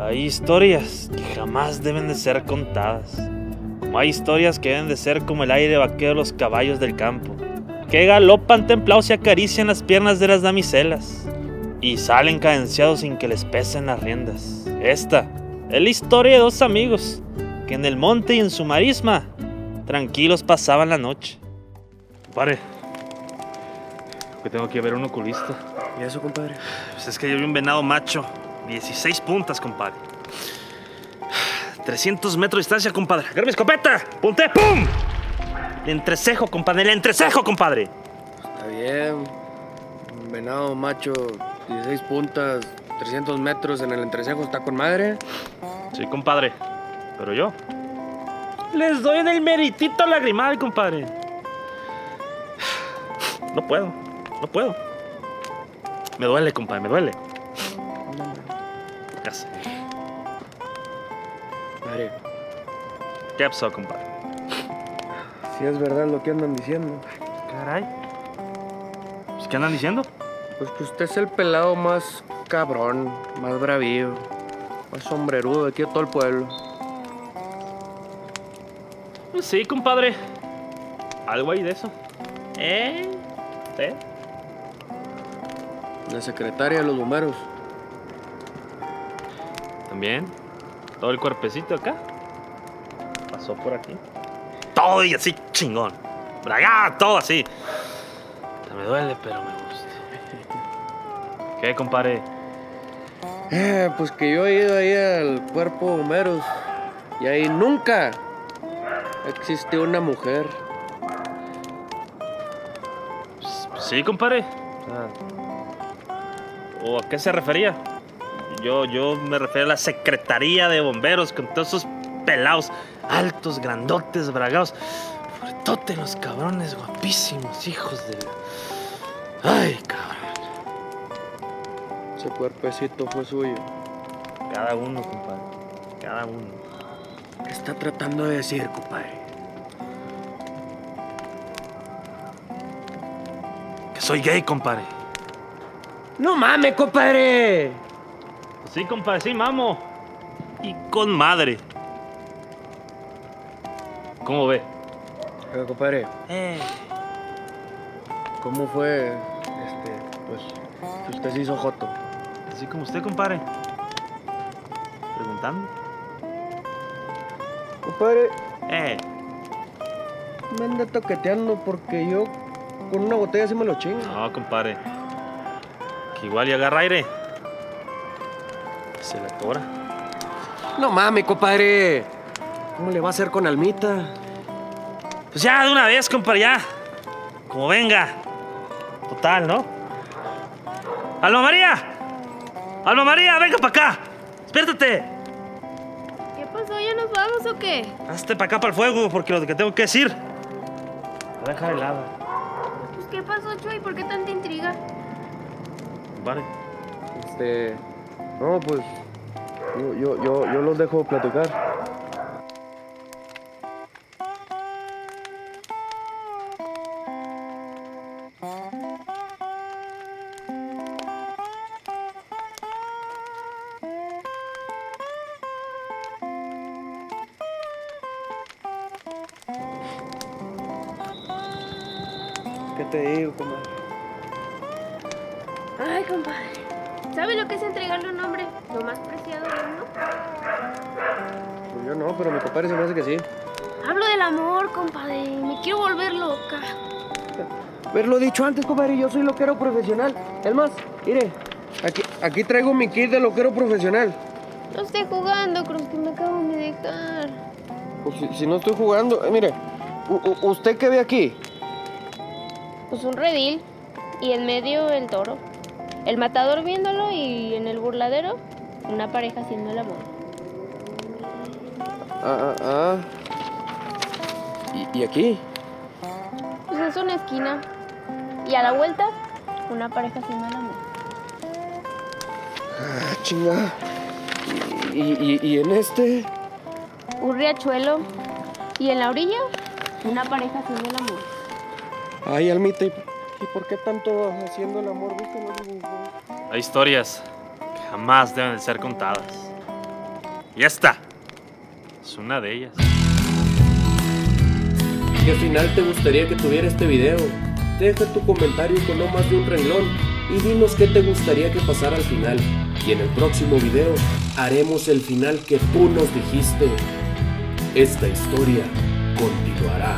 Hay historias que jamás deben de ser contadas. Como hay historias que deben de ser como el aire vaquero de los caballos del campo, que galopan templados y acarician las piernas de las damiselas, y salen cadenciados sin que les pesen las riendas. Esta es la historia de dos amigos que en el monte y en su marisma tranquilos pasaban la noche. Compadre, que tengo que ver un oculista. ¿Y eso, compadre? Pues es que yo vi un venado macho, 16 puntas, compadre. 300 metros de distancia, compadre. Agarra mi escopeta, punté, ¡pum! El entrecejo, compadre, el entrecejo, compadre. Está bien. Un venado macho, 16 puntas, 300 metros en el entrecejo, está con madre. Sí, compadre, pero yo les doy en el meritito lagrimal, compadre. No puedo. Me duele, compadre, me duele. Ya sé. Madre, ¿Qué pasó, compadre? si es verdad lo que andan diciendo. Caray. Pues, ¿qué andan diciendo? Pues que usted es el pelado más cabrón, más bravío, más sombrerudo de aquí de todo el pueblo. Pues sí, compadre. Algo hay de eso. ¿Eh? La secretaria de los bomberos. También. Todo el cuerpecito acá. Pasó por aquí. Todo y así chingón. Bragá, todo así. Me duele, pero me gusta. ¿Qué, compadre? Pues que yo he ido ahí al cuerpo de bomberos y ahí nunca existió una mujer. Pues sí, compadre. ¿O a qué se refería? Yo me refería a la secretaría de bomberos con todos esos pelados altos, grandotes, bragados. Fuertotes los cabrones, guapísimos, hijos de... Ay, cabrón. Ese cuerpecito fue suyo. Cada uno, compadre. Cada uno. ¿Qué está tratando de decir, compadre? Que soy gay, compadre. ¡No mames, compadre! Sí, compadre, sí, mamo. Y con madre. ¿Cómo ve? Oiga, compadre, ¿cómo fue, pues, que usted se hizo joto? Así como usted, compadre. Preguntando. Compadre, Eh. me anda toqueteando porque yo con una botella sí me lo chingo. No, compadre. Que igual y agarra aire. Se la atora. No mames, compadre. ¿Cómo le va a hacer con Almita? Pues ya, de una vez, compadre, ya. Como venga. Total, ¿no? ¡Alma María! ¡Alma María, venga para acá! ¡Despiértate! ¿Qué pasó? ¿Ya nos vamos o qué? Hazte para acá, para el fuego, porque lo que tengo que decir. Te voy a dejar helada. Pues, ¿qué pasó, Chuy? ¿Por qué tanta intriga? Vale. No, pues, yo los dejo platicar. ¿Qué te digo, comadre? Ay, compadre. ¿Sabe lo que es entregarle un hombre lo más preciado de uno? Pues yo no, pero mi compadre se me hace que sí. Hablo del amor, compadre. Me quiero volver loca. Haberlo dicho antes, compadre, yo soy loquero profesional. Es más, mire, aquí traigo mi kit de loquero profesional. No estoy jugando, Cruz, que me acaban de dejar. Pues si no estoy jugando, mire, ¿usted qué ve aquí? Pues un redil y en medio el toro. El matador viéndolo y en el burladero una pareja haciendo el amor. ¿Y aquí? Pues es una esquina. Y a la vuelta, una pareja haciendo el amor. Ah, chinga. ¿Y en este? Un riachuelo. Y en la orilla, una pareja haciendo el amor. Ay, Almita, ¿y por qué tanto haciendo el amor? Búscanos. Hay historias que jamás deben de ser contadas. Ya está. Es una de ellas. ¿Qué final te gustaría que tuviera este video? Deja tu comentario con no más de un renglón y dinos qué te gustaría que pasara al final. Y en el próximo video haremos el final que tú nos dijiste. Esta historia continuará.